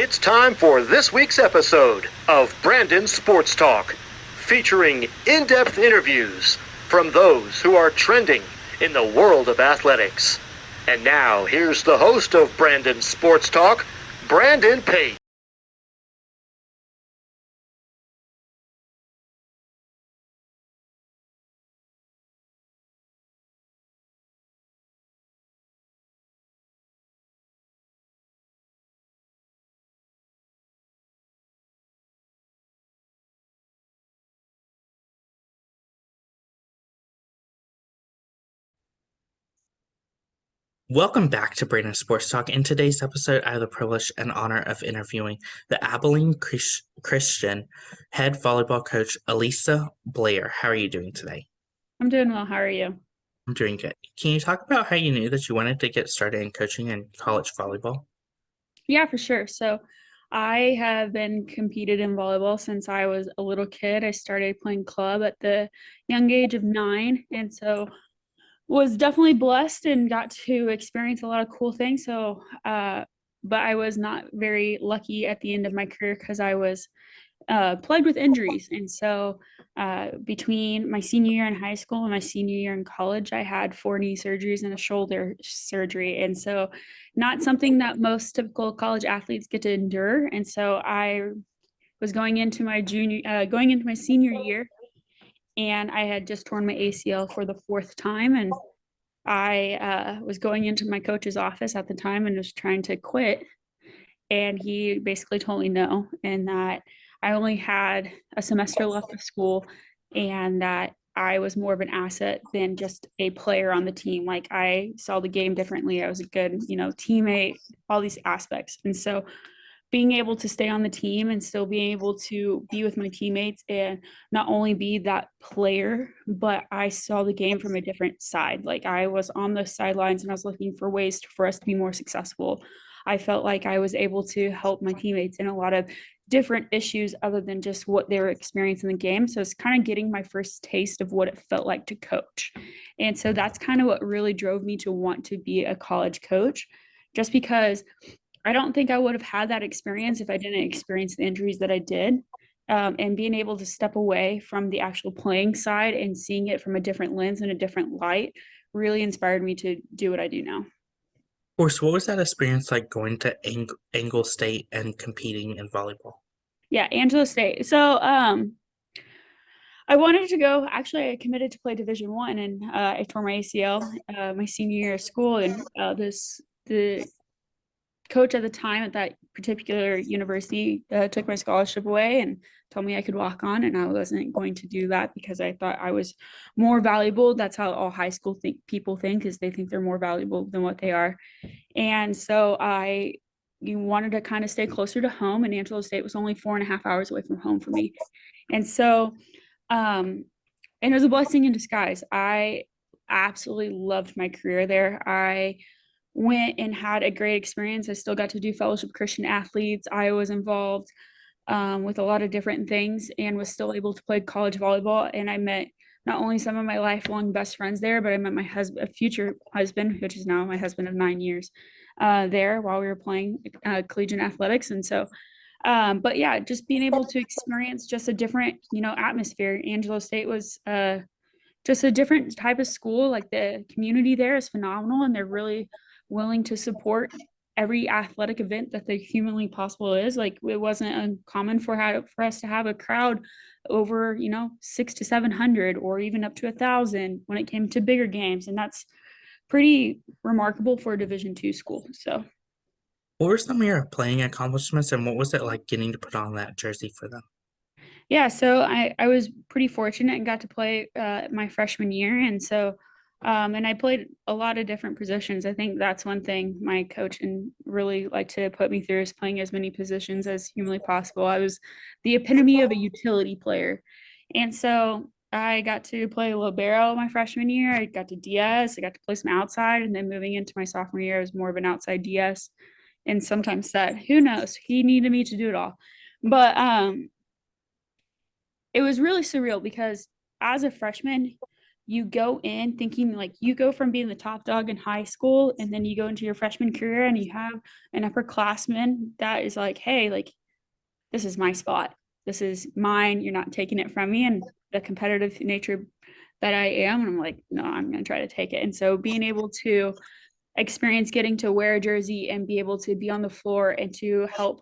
It's time for this week's episode of Brandon Sports Talk, featuring in-depth interviews from those who are trending in the world of athletics. And now, here's the host of Brandon Sports Talk, Brandon Pate. Welcome back to Brandon Sports Talk. In today's episode, I have the privilege and honor of interviewing the Abilene Christian head volleyball coach, Alisa Blair. How are you doing today? I'm doing well. How are you? I'm doing good. Can you talk about how you knew that you wanted to get started in coaching in college volleyball? Yeah, for sure. So I have been competed in volleyball since I was a little kid. I started playing club at the young age of 9, and so was definitely blessed and got to experience a lot of cool things. But I was not very lucky at the end of my career because I was plagued with injuries. And so between my senior year in high school and my senior year in college, I had 4 knee surgeries and a shoulder surgery. And so not something that most typical college athletes get to endure. And so I was going into my senior year, and I had just torn my ACL for the 4th time. And I was going into my coach's office at the time and was trying to quit, and he basically told me no, and that I only had a semester left of school, and that I was more of an asset than just a player on the team. Like, I saw the game differently. I was a good, teammate, all these aspects. And so being able to stay on the team and still being able to be with my teammates and not only be that player, but I saw the game from a different side. Like, I was on the sidelines and I was looking for ways for us to be more successful. I felt like I was able to help my teammates in a lot of different issues other than just what they were experiencing in the game. So it's kind of getting my first taste of what it felt like to coach. And so that's kind of what really drove me to want to be a college coach, just because I don't think I would have had that experience if I didn't experience the injuries that I did. And being able to step away from the actual playing side and seeing it from a different lens and a different light really inspired me to do what I do now. Of course, what was that experience like going to Angle State and competing in volleyball? Yeah, Angelo State. So I wanted to go. Actually, I committed to play Division 1, and I tore my ACL my senior year of school, and the coach at the time at that particular university took my scholarship away and told me I could walk on, and I wasn't going to do that because I thought I was more valuable. That's how all high school people think, is they think they're more valuable than what they are. And so I wanted to kind of stay closer to home, and Angelo State was only 4.5 hours away from home for me. And so um and it was a blessing in disguise. I absolutely loved my career there. I went and had a great experience. I still got to do fellowship Christian athletes. I was involved with a lot of different things and was still able to play college volleyball. And I met not only some of my lifelong best friends there, but I met my husband, a future husband, which is now my husband of 9 years, there while we were playing collegiate athletics. And so, but yeah, just being able to experience just a different, atmosphere. Angelo State was just a different type of school. Like, the community there is phenomenal, and they're really willing to support every athletic event that the humanly possible is. Like, it wasn't uncommon for us to have a crowd over 600 to 700 or even up to 1,000 when it came to bigger games, and that's pretty remarkable for a Division 2 school. So What were some of your playing accomplishments and what was it like getting to put on that jersey for them? yeah, so I was pretty fortunate and got to play my freshman year. And so and I played a lot of different positions. I think that's one thing my coach and really liked to put me through, is playing as many positions as humanly possible. I was the epitome of a utility player. And so I got to play libero my freshman year. I got to DS. I got to play some outside. And then moving into my sophomore year, I was more of an outside DS and sometimes set. Who knows? He needed me to do it all. But it was really surreal because as a freshman, you go in thinking like you go from being the top dog in high school and then you go into your freshman career and you have an upperclassman that is like, hey, like this is my spot. This is mine. You're not taking it from me. And the competitive nature that I am, and I'm like, no, I'm going to try to take it. And so being able to experience getting to wear a jersey and be able to be on the floor and to help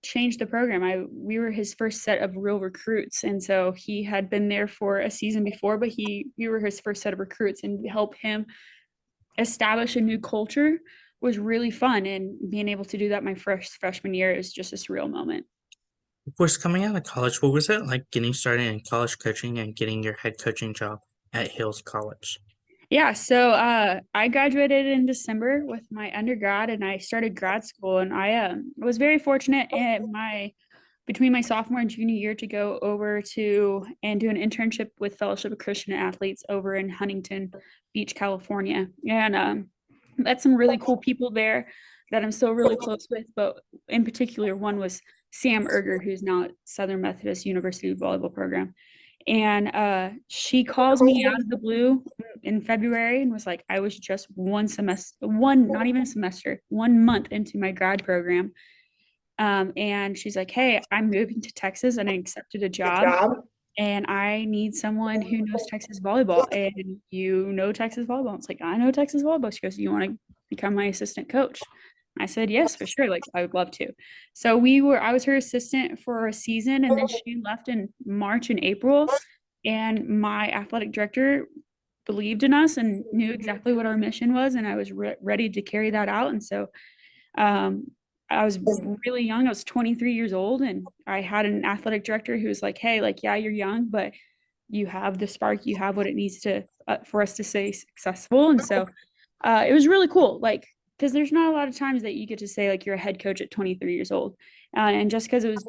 change the program. We were his first set of real recruits, and so he had been there for a season before, but we were his first set of recruits, and help him establish a new culture was really fun. And being able to do that my first freshman year is just a surreal moment. Of course, coming out of college, what was it like getting started in college coaching and getting your head coaching job at Hills College? Yeah, so I graduated in December with my undergrad, and I started grad school. And I was very fortunate in between my sophomore and junior year to go over to and do an internship with Fellowship of Christian Athletes over in Huntington Beach, California. And met some really cool people there that I'm still really close with. But in particular, one was Sam Erger, who's now at Southern Methodist University volleyball program. And she calls me out of the blue in February and was like, I was just not even a semester, 1 month into my grad program. And she's like, hey, I'm moving to Texas and I accepted a job and I need someone who knows Texas volleyball. And you know Texas volleyball. It's like, I know Texas volleyball. She goes, you want to become my assistant coach? I said, yes, for sure. Like, I would love to. So I was her assistant for a season, and then she left in March and April. And my athletic director believed in us and knew exactly what our mission was. And I was ready to carry that out. And so um, I was really young. I was 23 years old, and I had an athletic director who was like, hey, like, yeah, you're young, but you have the spark, you have what it needs to for us to stay successful. And so it was really cool. Like, because there's not a lot of times that you get to say like you're a head coach at 23 years old. And just because it was,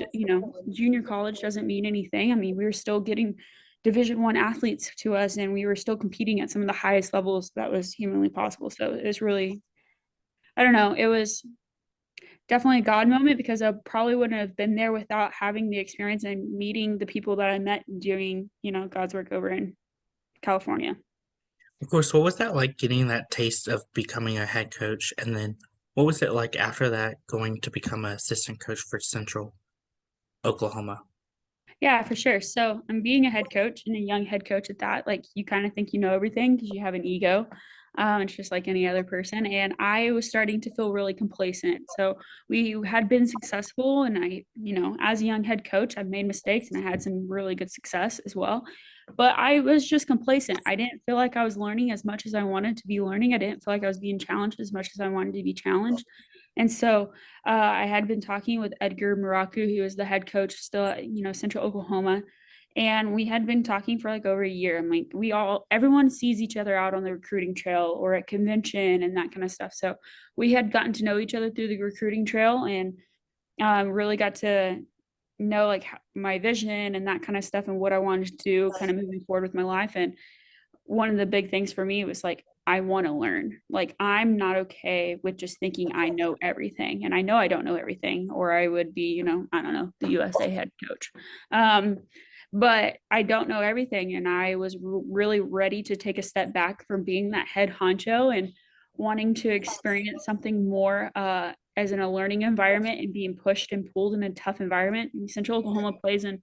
junior college doesn't mean anything. I mean, we were still getting Division I athletes to us, and we were still competing at some of the highest levels that was humanly possible. So it was really, I don't know, it was definitely a God moment, because I probably wouldn't have been there without having the experience and meeting the people that I met doing, God's work over in California. Of course, what was that like getting that taste of becoming a head coach? And then what was it like after that going to become an assistant coach for Central Oklahoma? Yeah, for sure. So I'm being a head coach and a young head coach at that. Like, you kind of think you know everything because you have an ego. It's just like any other person. And I was starting to feel really complacent. So we had been successful. And I, as a young head coach, I've made mistakes and I had some really good success as well. But I was just complacent. I didn't feel like I was learning as much as I wanted to be learning. I didn't feel like I was being challenged as much as I wanted to be challenged. And so I had been talking with Edgar Maraku, who was the head coach still at, Central Oklahoma. And we had been talking for like over a year. And like everyone sees each other out on the recruiting trail or at convention and that kind of stuff. So we had gotten to know each other through the recruiting trail, and really got to know like my vision and that kind of stuff and what I wanted to do kind of moving forward with my life. And one of the big things for me was like, I want to learn. Like, I'm not okay with just thinking I know everything. And I know I don't know everything, or I would be, I don't know, the USA head coach. But I don't know everything. And I was really ready to take a step back from being that head honcho and wanting to experience something more as in a learning environment and being pushed and pulled in a tough environment. And Central Oklahoma plays in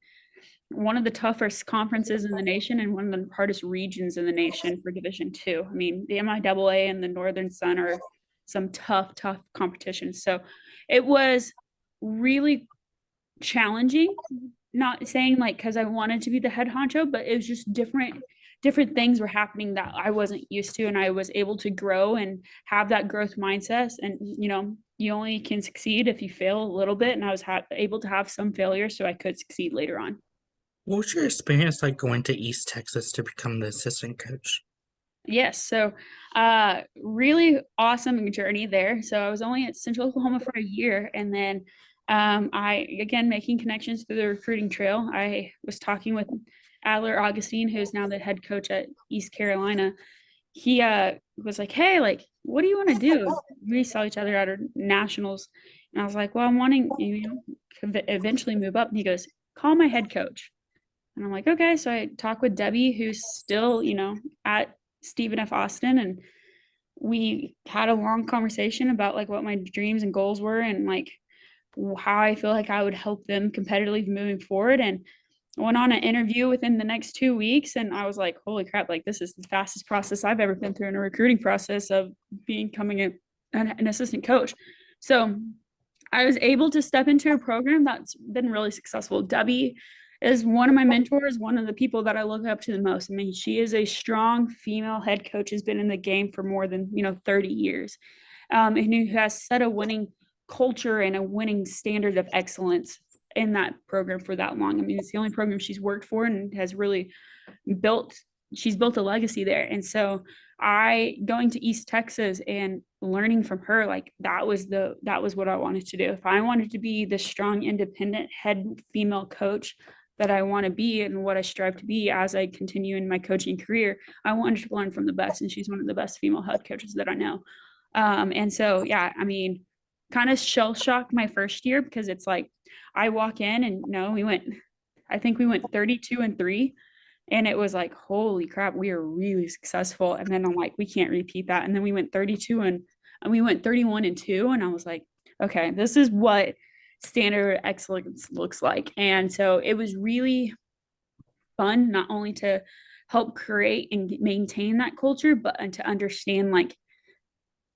one of the toughest conferences in the nation and one of the hardest regions in the nation for Division II. I mean, the MIAA and the Northern Sun are some tough competitions. So it was really challenging. Not saying like because I wanted to be the head honcho, but it was just different things were happening that I wasn't used to, and I was able to grow and have that growth mindset. And you only can succeed if you fail a little bit, and I was able to have some failures so I could succeed later on. What was your experience like going to East Texas to become the assistant coach? Yes. So really awesome journey there. So I was only at Central Oklahoma for a year, and then I, again, making connections through the recruiting trail. I was talking with Adler Augustine, who's now the head coach at East Carolina. He was like, hey, like, what do you want to do? We saw each other at our nationals. And I was like, well, I'm wanting, to eventually move up. And he goes, call my head coach. And I'm like, okay. So I talked with Debbie, who's still, at Stephen F. Austin, and we had a long conversation about like what my dreams and goals were and like how I feel like I would help them competitively moving forward. And I went on an interview within the next 2 weeks, and I was like, holy crap, like this is the fastest process I've ever been through in a recruiting process of becoming an assistant coach. So I was able to step into a program that's been really successful. Debbie is one of my mentors, one of the people that I look up to the most. I mean, she is a strong female head coach, has been in the game for more than 30 years, and who has set a winning culture and a winning standard of excellence in that program for that long. I mean, it's the only program she's worked for and has really built she's built a legacy there. And so I going to East Texas and learning from her, like that was what I wanted to do. If I wanted to be the strong, independent head female coach that I want to be and what I strive to be as I continue in my coaching career, I wanted to learn from the best. And she's one of the best female head coaches that I know. And so, yeah, I mean, kind of shell shocked my first year because it's like I walk in and I think we went 32-3. And it was like, holy crap, we are really successful. And then I'm like, we can't repeat that. And then we went 32 and we went 31-2. And I was like, okay, this is what standard excellence looks like. And so it was really fun, not only to help create and maintain that culture, but to understand like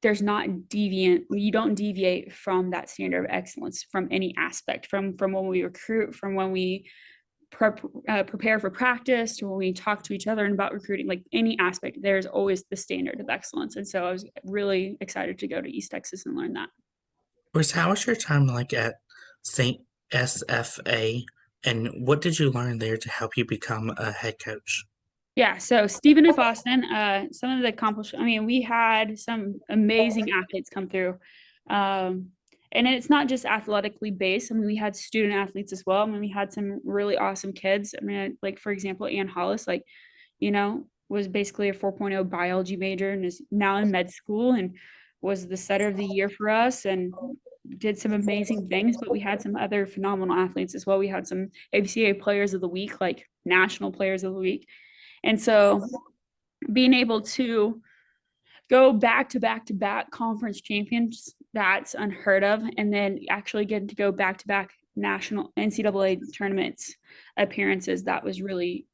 you don't deviate from that standard of excellence from any aspect, from when we recruit, from when we prepare for practice to when we talk to each other and about recruiting, like any aspect, there's always the standard of excellence. And so I was really excited to go to East Texas and learn that. How was your time like at St. SFA, and what did you learn there to help you become a head coach? Yeah, so Stephen F. Austin, some of the accomplishments, I mean, we had some amazing athletes come through. And it's not just athletically based. I mean, we had student athletes as well. I mean, we had some really awesome kids. I mean, like, for example, Ann Hollis, like, was basically a 4.0 biology major and is now in med school and was the setter of the year for us and did some amazing things. But we had some other phenomenal athletes as well. We had some ABCA players of the week, like national players of the week. And so being able to go back to back to back conference champions, that's unheard of. And then actually getting to go back to back national NCAA tournaments appearances, that was really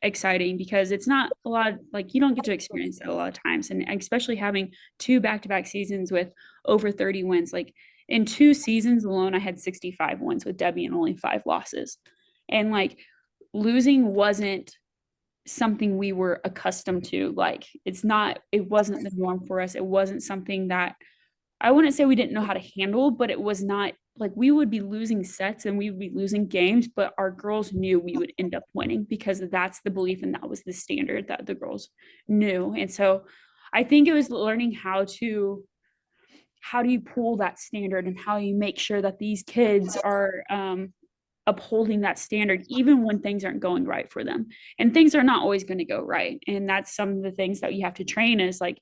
exciting because it's not a lot, like you don't get to experience that a lot of times. And especially having 2 back-to-back seasons with over 30 wins, like in 2 seasons alone, I had 65 wins with Debbie and only 5 losses. And like losing wasn't something we were accustomed to. Like it wasn't the norm for us. It wasn't something that I wouldn't say we didn't know how to handle, but it was not like we would be losing sets and we would be losing games, but our girls knew we would end up winning because that's the belief and that was the standard that the girls knew. And so I think it was learning how do you pull that standard and how you make sure that these kids are upholding that standard even when things aren't going right for them, and things are not always going to go right. And that's some of the things that you have to train is like,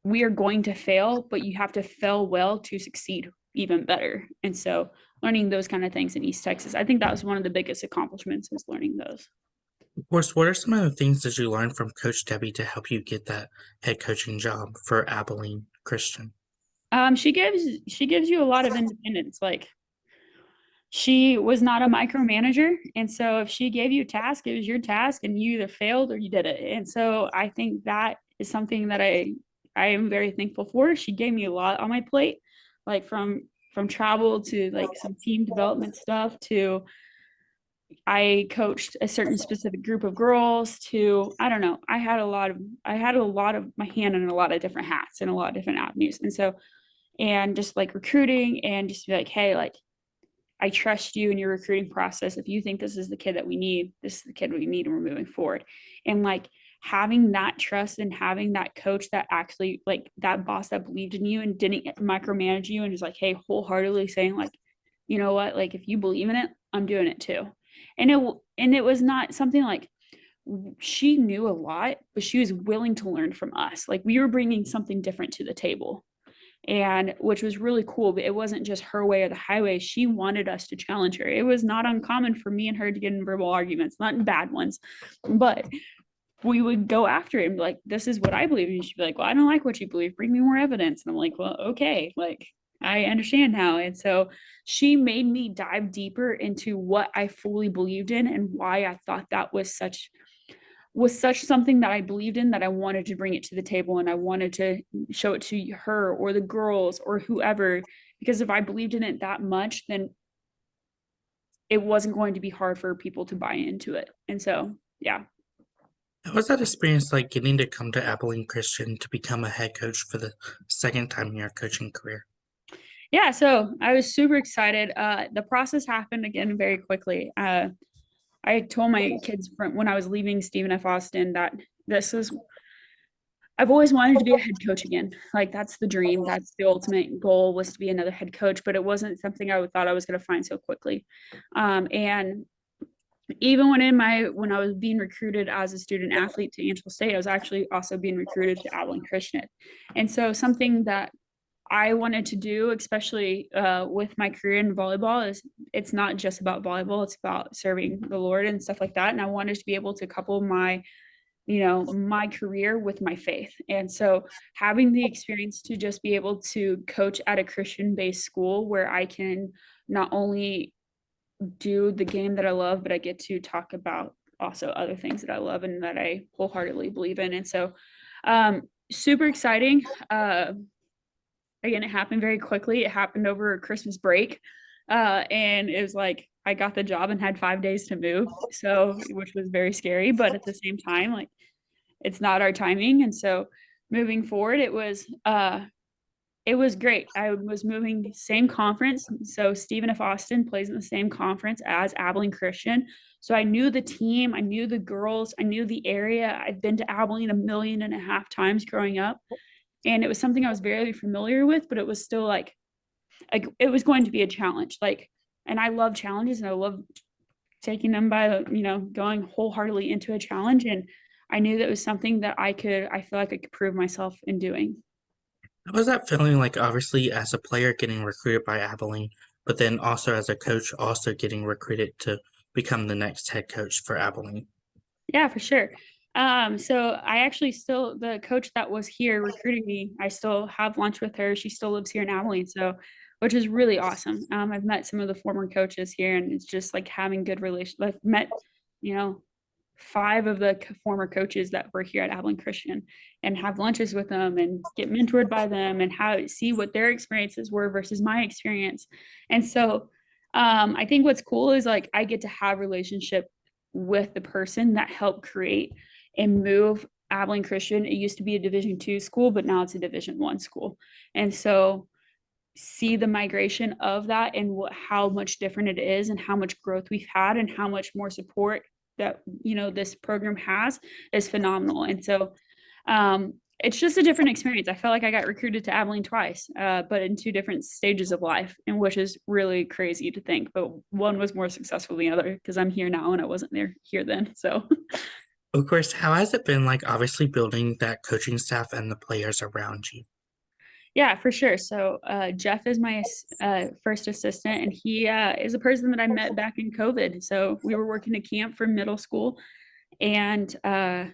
we are going to fail, but you have to fail well to succeed even better. And so learning those kind of things in East Texas, I think that was one of the biggest accomplishments, was learning those. Of course, what are some of the things that you learned from Coach Debbie to help you get that head coaching job for Abilene Christian? She gives you a lot of independence. Like, she was not a micromanager. And so if she gave you a task, it was your task and you either failed or you did it. And so I think that is something that I am very thankful for. She gave me a lot on my plate, like from travel to like some team development stuff to I coached a certain specific group of girls to, I don't know, I had a lot of my hand in a lot of different hats and a lot of different avenues. And so, and just like recruiting and just be like, hey, like, I trust you in your recruiting process. If you think this is the kid that we need, this is the kid we need, and we're moving forward. And like having that trust and having that coach that actually, like that boss that believed in you and didn't micromanage you and just like, hey, wholeheartedly saying like, you know what, like if you believe in it, I'm doing it too. And it was not something like she knew a lot, but she was willing to learn from us. Like we were bringing something different to the table. and which was really cool. But it wasn't just her way or the highway. She wanted us to challenge her. It was not uncommon for me and her to get in verbal arguments, not in bad ones, but we would go after it and be like, this is what I believe. And she'd be like, well, I don't like what you believe. Bring me more evidence. And I'm like, well, okay, like I understand now. And so she made me dive deeper into what I fully believed in and why I thought that was such something that I believed in, that I wanted to bring it to the table and I wanted to show it to her or the girls or whoever. Because if I believed in it that much, then it wasn't going to be hard for people to buy into it. And so, yeah. How was that experience like getting to come to Abilene Christian to become a head coach for the second time in your coaching career? Yeah, so I was super excited. The process happened again very quickly. I told my kids from when I was leaving Stephen F. Austin that this is I've always wanted to be a head coach again. Like that's the dream. That's the ultimate goal, was to be another head coach, but it wasn't something I thought I was going to find so quickly. And even when I was being recruited as a student athlete to Angel State, I was actually also being recruited to Abilene Christian. And so something that I wanted to do, especially with my career in volleyball, is it's not just about volleyball, it's about serving the Lord and stuff like that. And I wanted to be able to couple my career with my faith. And so having the experience to just be able to coach at a Christian-based school where I can not only do the game that I love, but I get to talk about also other things that I love and that I wholeheartedly believe in. And so super exciting. Again, it happened very quickly. It happened over Christmas break. And it was like I got the job and had 5 days to move. So, which was very scary, but at the same time, like it's not our timing. And so moving forward, it was great. I was moving same conference. So Stephen F. Austin plays in the same conference as Abilene Christian. So I knew the team, I knew the girls, I knew the area. I'd been to Abilene 1.5 million times growing up. And it was something I was very familiar with, but it was still like it was going to be a challenge. Like, and I love challenges and I love taking them by, going wholeheartedly into a challenge. And I knew that it was something that I feel like I could prove myself in doing. How was that feeling like, obviously, as a player getting recruited by Abilene, but then also as a coach, also getting recruited to become the next head coach for Abilene? Yeah, for sure. So I actually still, the coach that was here recruiting me, I still have lunch with her. She still lives here in Abilene. So, which is really awesome. I've met some of the former coaches here and it's just like having good relations. I've met, you know, 5 of the former coaches that were here at Abilene Christian and have lunches with them and get mentored by them and how see what their experiences were versus my experience. And so I think what's cool is like I get to have relationship with the person that helped create and move Abilene Christian. It used to be a Division II school, but now it's a Division I school. And so see the migration of that and how much different it is and how much growth we've had and how much more support that this program has is phenomenal. And so it's just a different experience. I felt like I got recruited to Abilene twice, but in 2 different stages of life, and which is really crazy to think. But one was more successful than the other because I'm here now and I wasn't here then. So Of course, how has it been like, obviously, building that coaching staff and the players around you? yeah, for sure. So Jeff is my first assistant, and he is a person that I met back in COVID. So we were working a camp for middle school, and I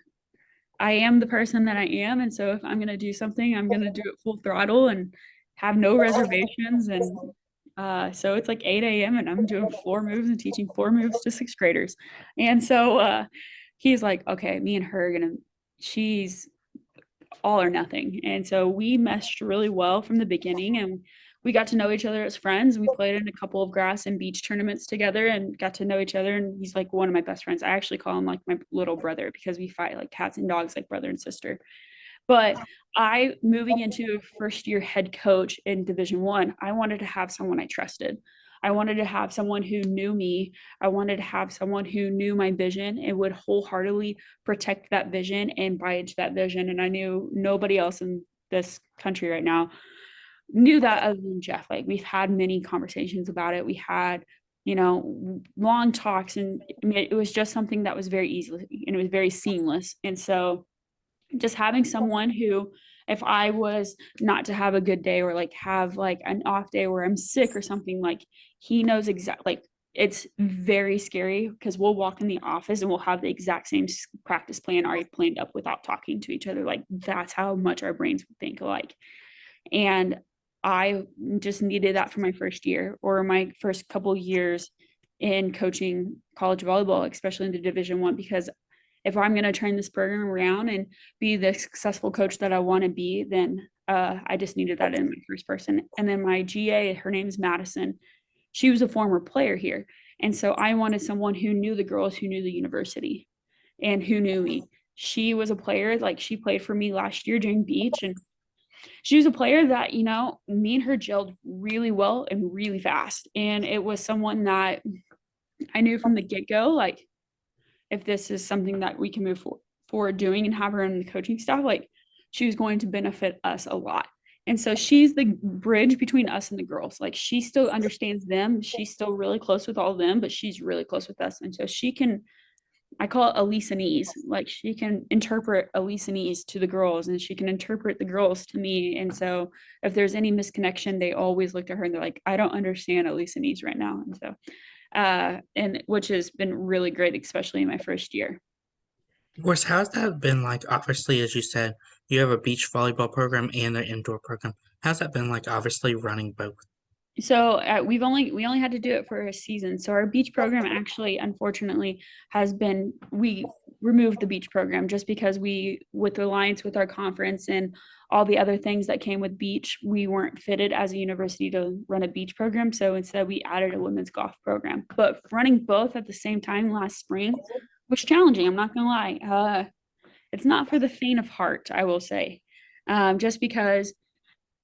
am the person that I am. And so if I'm going to do something, I'm going to do it full throttle and have no reservations. And so it's like 8 a.m. and I'm doing floor moves and teaching floor moves to 6th graders. And so he's like, okay, me and her are going to, she's all or nothing. And so we meshed really well from the beginning and we got to know each other as friends. We played in a couple of grass and beach tournaments together and got to know each other. And he's like one of my best friends. I actually call him like my little brother because we fight like cats and dogs, like brother and sister. But I, moving into first year head coach in Division I wanted to have someone I trusted. I wanted to have someone who knew me. I wanted to have someone who knew my vision and would wholeheartedly protect that vision and buy into that vision. And I knew nobody else in this country right now knew that other than Jeff. Like we've had many conversations about it. We had, long talks, and it was just something that was very easy and it was very seamless. And so just having someone who if I was not to have a good day or like have like an off day where I'm sick or something, like he knows exactly, like it's very scary because we'll walk in the office and we'll have the exact same practice plan already planned up without talking to each other. Like that's how much our brains think alike. And I just needed that for my first year or my first couple years in coaching college volleyball, especially in the Division I, because if I'm going to turn this program around and be the successful coach that I want to be, then I just needed that in my first person. And then my GA, her name's Madison. She was a former player here. And so I wanted someone who knew the girls, who knew the university, and who knew me. She was a player, like she played for me last year during beach. And she was a player that, you know, me and her gelled really well and really fast. And it was someone that I knew from the get-go, like, if this is something that we can move forward doing and have her in the coaching staff, like she was going to benefit us a lot. And so she's the bridge between us and the girls. Like she still understands them. She's still really close with all of them, but she's really close with us. And so she can, I call it Elisanese. Like she can interpret Elisanese to the girls and she can interpret the girls to me. And so if there's any misconnection, they always look to her and they're like, I don't understand Elisanese right now. And so and which has been really great, especially in my first year. Of course, how's that been like? Obviously, as you said, you have a beach volleyball program and an indoor program. How's that been like, obviously, running both? So we only had to do it for a season. So our beach program actually, unfortunately, we removed the beach program just because we, with the alliance with our conference and all the other things that came with beach, we weren't fitted as a university to run a beach program. So instead, we added a women's golf program. But running both at the same time last spring was challenging. I'm not gonna lie. It's not for the faint of heart, I will say, just because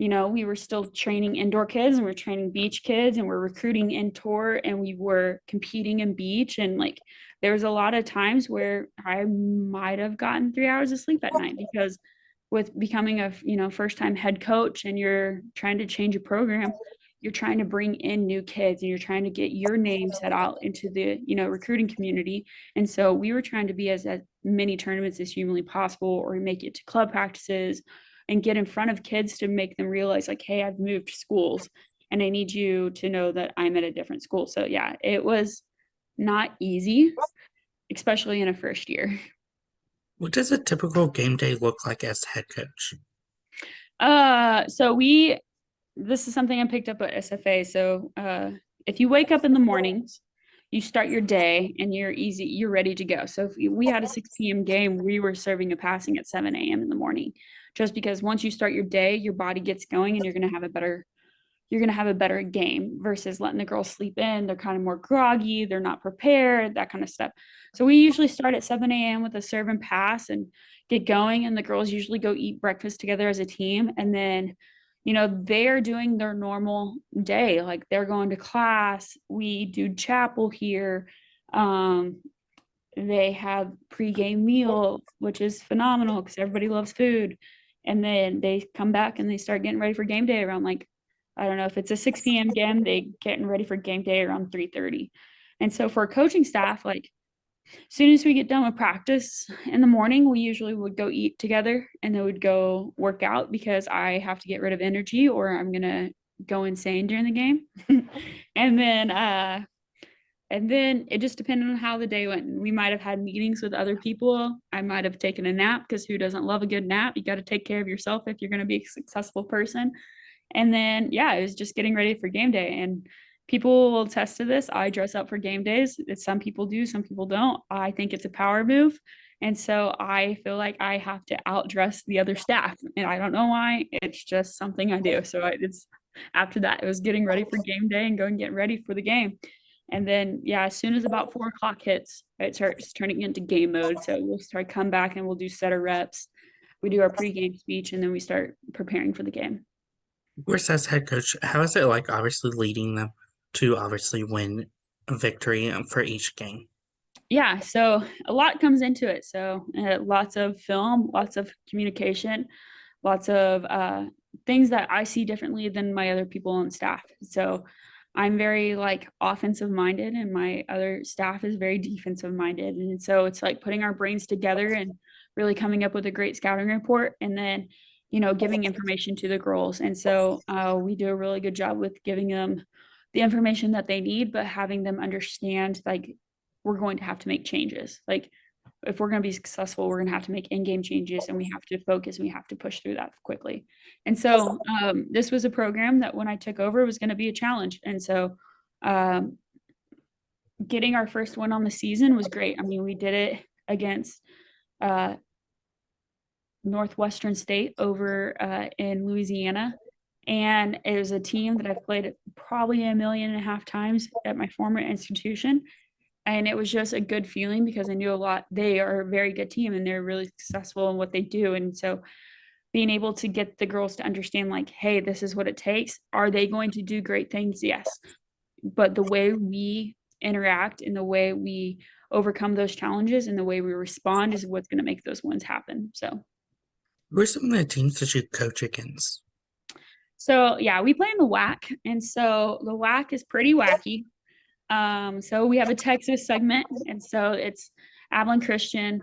you know, we were still training indoor kids and we're training beach kids and we're recruiting indoor and we were competing in beach. And like, there was a lot of times where I might have gotten 3 hours of sleep at night because with becoming a, you know, first time head coach and you're trying to change a program, you're trying to bring in new kids and you're trying to get your name set out into the, you know, recruiting community. And so we were trying to be as many tournaments as humanly possible or make it to club practices and get in front of kids to make them realize like, hey, I've moved schools and I need you to know that I'm at a different school. So yeah, it was not easy, especially in a first year. What does a typical game day look like as head coach? So this is something I picked up at SFA. So if you wake up in the mornings, you start your day and you're ready to go. So if we had a 6 p.m. game, we were serving a passing at 7 a.m. in the morning, just because once you start your day, your body gets going and you're going to have a better game versus letting the girls sleep in. They're kind of more groggy. They're not prepared, that kind of stuff. So we usually start at 7 a.m. with a serve and pass and get going. And the girls usually go eat breakfast together as a team. And then, you know, they're doing their normal day. Like they're going to class. We do chapel here. They have pregame meal, which is phenomenal because everybody loves food. And then they come back and they start getting ready for game day around like, I don't know if it's a 6 p.m. game, they getting ready for game day around 3:30. And so for coaching staff, like as soon as we get done with practice in the morning, we usually would go eat together and then we'd go work out because I have to get rid of energy or I'm gonna go insane during the game. And then it just depended on how the day went. We might have had meetings with other people. I might have taken a nap because who doesn't love a good nap? You got to take care of yourself if you're going to be a successful person. And then, yeah, it was just getting ready for game day. And people will attest to this. I dress up for game days. Some people do, some people don't. I think it's a power move. And so I feel like I have to outdress the other staff. And I don't know why. It's just something I do. So it's after that, it was getting ready for game day and going get ready for the game. And then, yeah, as soon as about 4 o'clock hits, it starts turning into game mode. So we'll start come back and we'll do setter reps. We do our pregame speech and then we start preparing for the game. Of course, as head coach, how is it like obviously leading them to obviously win a victory for each game? Yeah, so a lot comes into it. So lots of film, lots of communication, lots of things that I see differently than my other people on staff. So I'm very like offensive minded and my other staff is very defensive minded. And so it's like putting our brains together and really coming up with a great scouting report. And then giving information to the girls. And so we do a really good job with giving them the information that they need, but having them understand, like, we're going to have to make changes. Like, if we're going to be successful, we're going to have to make in-game changes, and we have to focus and we have to push through that quickly. And so this was a program that when I took over was going to be a challenge. And so getting our first win on the season was great. I mean, we did it against Northwestern State over in Louisiana. And it was a team that I've played probably 1.5 million times at my former institution. And it was just a good feeling because I knew they are a very good team and they're really successful in what they do. And so being able to get the girls to understand, like, hey, this is what it takes. Are they going to do great things? Yes. But the way we interact and the way we overcome those challenges and the way we respond is what's going to make those wins happen. So Who are some of the teams that you coach against? So yeah, we play in the WAC, and so the WAC is pretty wacky. So we have a Texas segment, and so it's Abilene Christian,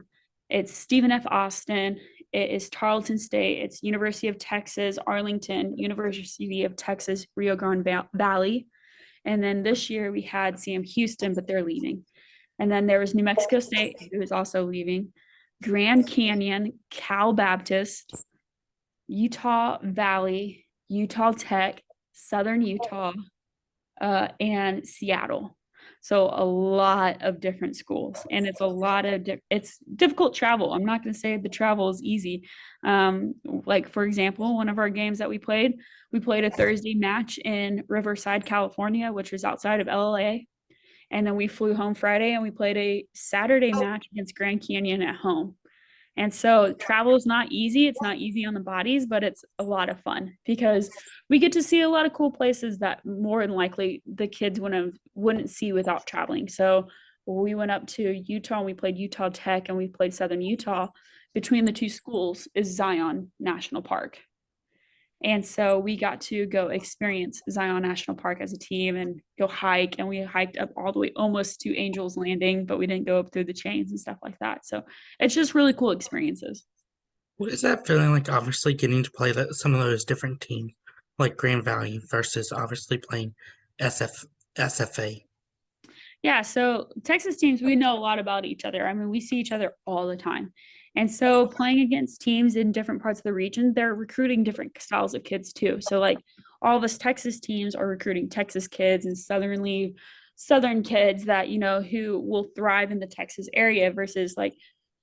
it's Stephen F. Austin, it is Tarleton State, it's University of Texas, Arlington, University of Texas, Rio Grande Valley. And then this year we had Sam Houston, but they're leaving. And then there was New Mexico State, who is also leaving, Grand Canyon, Cal Baptist, Utah Valley, Utah Tech, Southern Utah, and Seattle. So a lot of different schools, and it's a lot of it's difficult travel. I'm not going to say the travel is easy. Like, for example, one of our games that we played a Thursday match in Riverside, California, which was outside of LA. And then we flew home Friday and we played a Saturday match against Grand Canyon at home. And so travel is not easy. It's not easy on the bodies, but it's a lot of fun because we get to see a lot of cool places that more than likely the kids wouldn't see without traveling. So we went up to Utah and we played Utah Tech and we played Southern Utah. Between the two schools is Zion National Park. And so we got to go experience Zion National Park as a team and go hike. And we hiked up all the way almost to Angel's Landing, but we didn't go up through the chains and stuff like that. So it's just really cool experiences. What is that feeling like, obviously getting to play some of those different teams, like Grand Valley versus obviously playing SFA? Yeah, so Texas teams, we know a lot about each other. I mean, we see each other all the time. And so playing against teams in different parts of the region, they're recruiting different styles of kids too. So like all of us Texas teams are recruiting Texas kids and Southern kids that, who will thrive in the Texas area versus like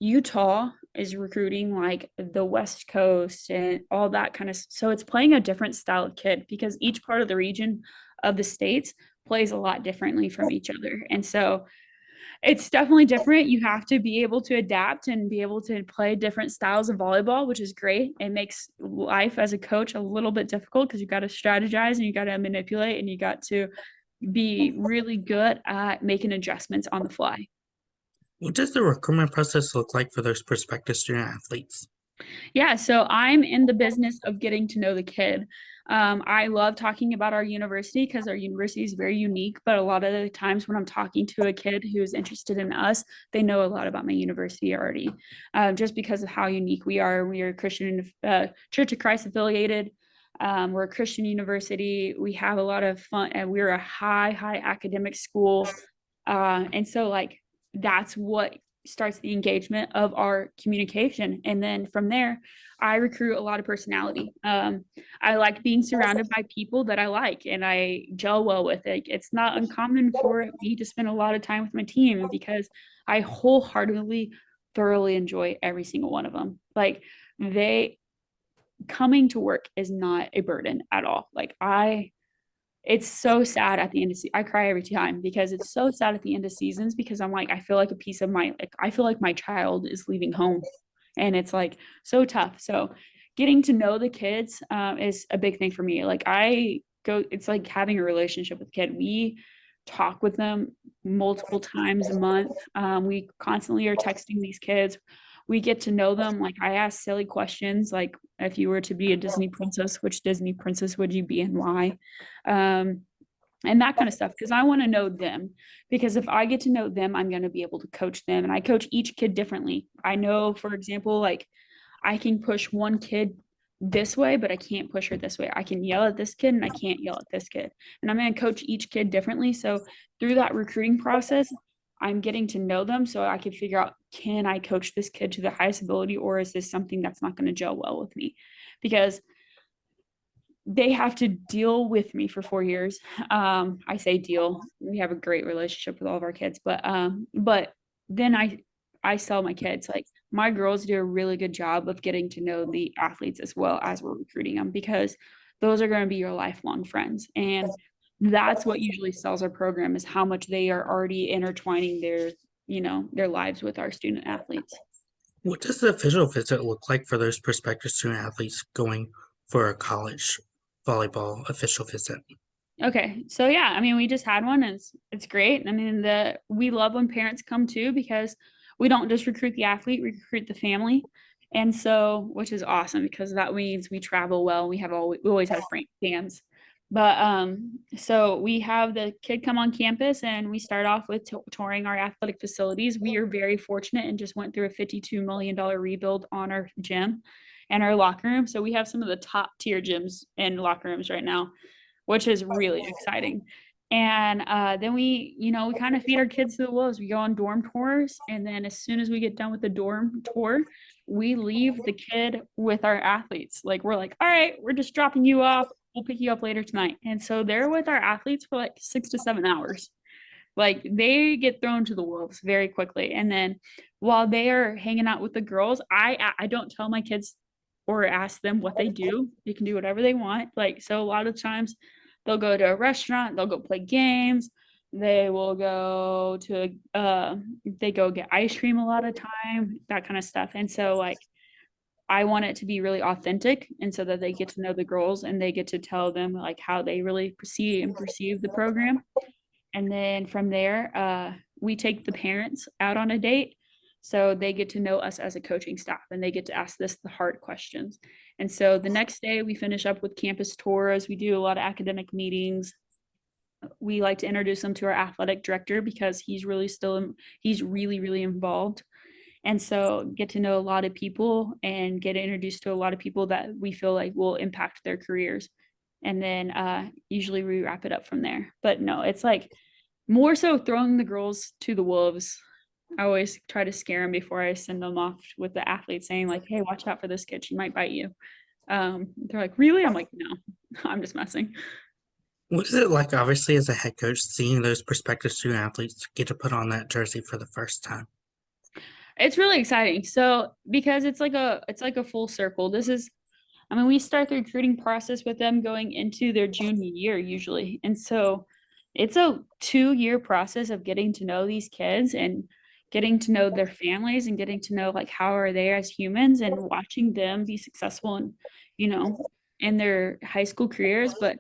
Utah is recruiting like the West Coast and all that kind of. So it's playing a different style of kid because each part of the region of the states plays a lot differently from each other. And so it's definitely different. You have to be able to adapt and be able to play different styles of volleyball, which is great. It makes life as a coach a little bit difficult because you got to strategize and you got to manipulate and you got to be really good at making adjustments on the fly. What does the recruitment process look like for those prospective student athletes? Yeah, so I'm in the business of getting to know the kid. I love talking about our university because our university is very unique, but a lot of the times when I'm talking to a kid who's interested in us, they know a lot about my university already, just because of how unique we are. We are Christian Church of Christ affiliated. We're a Christian university. We have a lot of fun, and we're a high academic school. And so like that's what starts the engagement of our communication. And then from there, I recruit a lot of personality. I like being surrounded by people that I like and I gel well with. It. It's not uncommon for me to spend a lot of time with my team because I wholeheartedly, thoroughly enjoy every single one of them. Like coming to work is not a burden at all. It's so sad at the end of I cry every time because it's so sad at the end of seasons because I'm like, I feel like a piece of I feel like my child is leaving home and it's like so tough. So getting to know the kids is a big thing for me. It's like having a relationship with a kid. We talk with them multiple times a month. We constantly are texting these kids. We get to know them. Like I ask silly questions, like if you were to be a Disney princess, which Disney princess would you be and why? And that kind of stuff, because I want to know them. Because if I get to know them, I'm going to be able to coach them. And I coach each kid differently. I know, for example, like I can push one kid this way, but I can't push her this way. I can yell at this kid and I can't yell at this kid. And I'm going to coach each kid differently. So through that recruiting process, I'm getting to know them so I can figure out, can I coach this kid to the highest ability, or is this something that's not going to gel well with me? Because they have to deal with me for 4 years. I say deal. We have a great relationship with all of our kids, but then I tell my kids, like, my girls do a really good job of getting to know the athletes as well as we're recruiting them, because those are going to be your lifelong friends. And that's what usually sells our program, is how much they are already intertwining their lives with our student athletes. What does the official visit look like for those prospective student athletes going for a college volleyball official visit? Okay. So yeah, I mean, we just had one and it's great. I mean, we love when parents come too, because we don't just recruit the athlete, we recruit the family. And so, which is awesome, because that means we travel well. We always have fans. But so we have the kid come on campus and we start off with touring our athletic facilities. We are very fortunate and just went through a $52 million rebuild on our gym and our locker room. So we have some of the top tier gyms and locker rooms right now, which is really exciting. And then we kind of feed our kids to the wolves. We go on dorm tours. And then as soon as we get done with the dorm tour, we leave the kid with our athletes. Like, we're like, all right, we're just dropping you off. We'll pick you up later tonight. And so they're with our athletes for like 6 to 7 hours. Like, they get thrown to the wolves very quickly. And then while they are hanging out with the girls, I don't tell my kids or ask them what they do. They can do whatever they want. Like, so a lot of times they'll go to a restaurant, they'll go play games, they will go to they go get ice cream a lot of time, that kind of stuff. And so, like, I want it to be really authentic, and so that they get to know the girls and they get to tell them like how they really perceive the program. And then from there, we take the parents out on a date. So they get to know us as a coaching staff and they get to ask this the hard questions. And so the next day we finish up with campus tours. We do a lot of academic meetings. We like to introduce them to our athletic director, because he's really, really involved. And so get to know a lot of people and get introduced to a lot of people that we feel like will impact their careers. And then usually we wrap it up from there. But no, it's like more so throwing the girls to the wolves. I always try to scare them before I send them off with the athletes, saying like, hey, watch out for this kid. She might bite you. They're like, really? I'm like, no, I'm just messing. What is it like, obviously, as a head coach, seeing those prospective student athletes get to put on that jersey for the first time? It's really exciting. So because it's like a full circle. We start the recruiting process with them going into their junior year usually. And so it's a 2-year process of getting to know these kids and getting to know their families and getting to know like how are they as humans, and watching them be successful and in their high school careers, but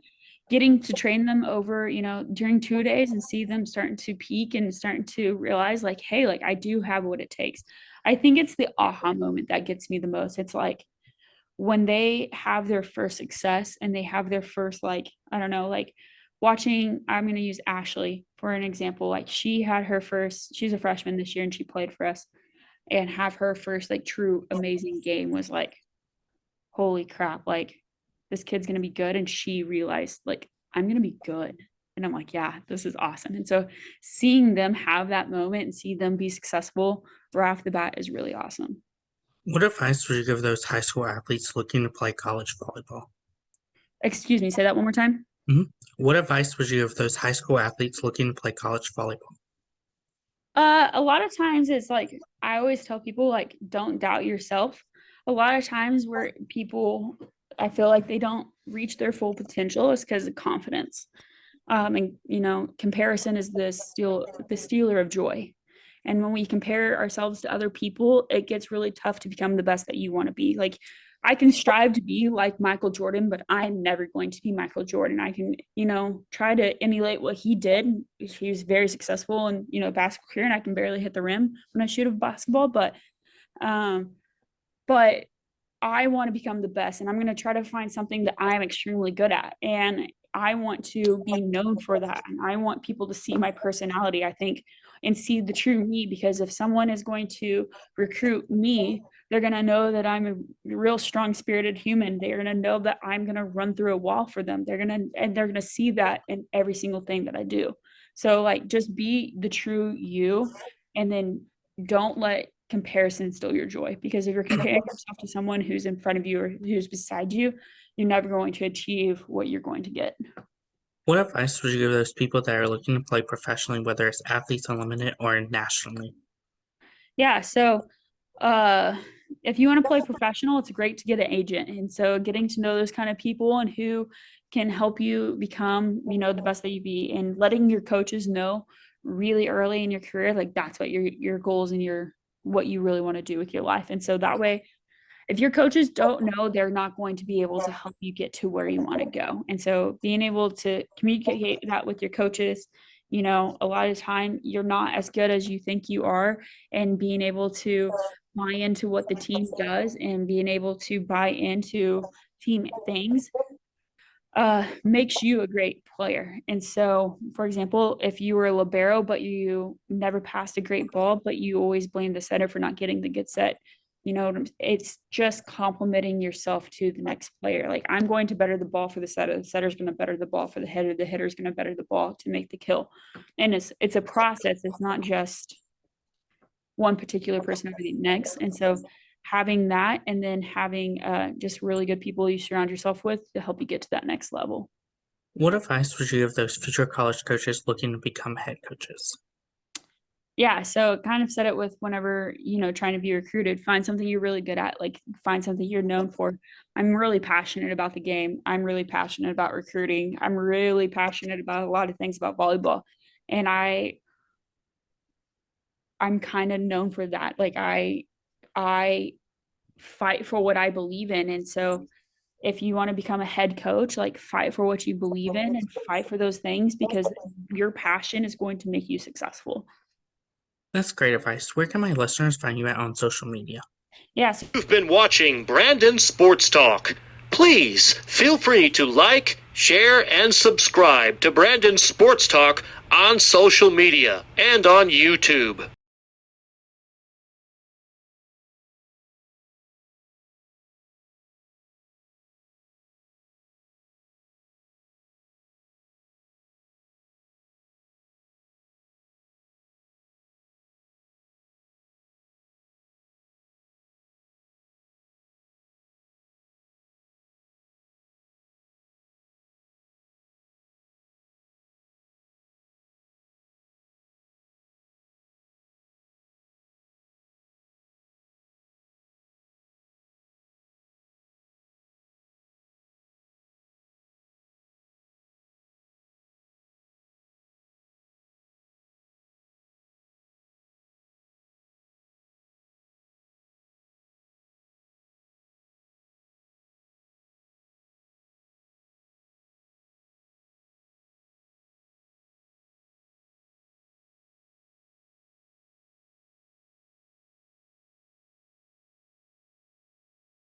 getting to train them over during 2 days and see them starting to peak and starting to realize like, hey, like, I do have what it takes. I think it's the aha moment that gets me the most. It's like when they have their first success and they have their first, like, I don't know, like watching, I'm going to use Ashley for an example. Like, she's a freshman this year and she played for us, and have her first like true amazing game was like, holy crap, like, this kid's going to be good. And she realized like, I'm going to be good. And I'm like, yeah, this is awesome. And so seeing them have that moment and see them be successful right off the bat is really awesome. What advice would you give those high school athletes looking to play college volleyball? Excuse me, say that one more time. What advice would you give those high school athletes looking to play college volleyball? A lot of times it's like, I always tell people, like, don't doubt yourself. A lot of times where people, I feel like they don't reach their full potential is because of confidence. And comparison is the stealer of joy. And when we compare ourselves to other people, it gets really tough to become the best that you want to be. Like, I can strive to be like Michael Jordan, but I'm never going to be Michael Jordan. I can, try to emulate what he did. He was very successful in, basketball career, and I can barely hit the rim when I shoot a basketball, um, but I want to become the best, and I'm going to try to find something that I'm extremely good at. And I want to be known for that. And I want people to see my personality, I think, and see the true me, because if someone is going to recruit me They're going to know that I'm a real strong spirited human. They're going to know that I'm going to run through a wall for them. They're going to see that in every single thing that I do. So like, just be the true you, and then don't let comparison steal your joy, because if you're comparing yourself to someone who's in front of you or who's beside you, you're never going to achieve what you're going to get. What advice would you give those people that are looking to play professionally, whether it's Athletes Unlimited or nationally? Yeah, so if you want to play professional, it's great to get an agent. And so getting to know those kind of people and who can help you become, the best that you be, and letting your coaches know really early in your career, like that's what your goals and what you really want to do with your life. And so that way, if your coaches don't know, they're not going to be able to help you get to where you want to go. And so being able to communicate that with your coaches, a lot of the time you're not as good as you think you are, and being able to buy into what the team does and being able to buy into team things makes you a great player. And so, for example, if you were a libero, but you never passed a great ball, but you always blame the setter for not getting the good set, it's just complimenting yourself to the next player. Like, I'm going to better the ball for the setter. The setter's going to better the ball for the hitter. The hitter's going to better the ball to make the kill. And it's a process. It's not just one particular person over the next. And so having that, and then having just really good people you surround yourself with to help you get to that next level. What advice would you give those future college coaches looking to become head coaches? Yeah, so kind of said it with whenever, trying to be recruited, find something you're really good at, like find something you're known for. I'm really passionate about the game. I'm really passionate about recruiting. I'm really passionate about a lot of things about volleyball. And I'm kind of known for that. Like I fight for what I believe in. And so if you want to become a head coach, like fight for what you believe in and fight for those things, because your passion is going to make you successful. That's great advice. Where can my listeners find you at on social media? Yes. You've been watching Brandon Sports Talk. Please feel free to like, share, and subscribe to Brandon Sports Talk on social media and on YouTube.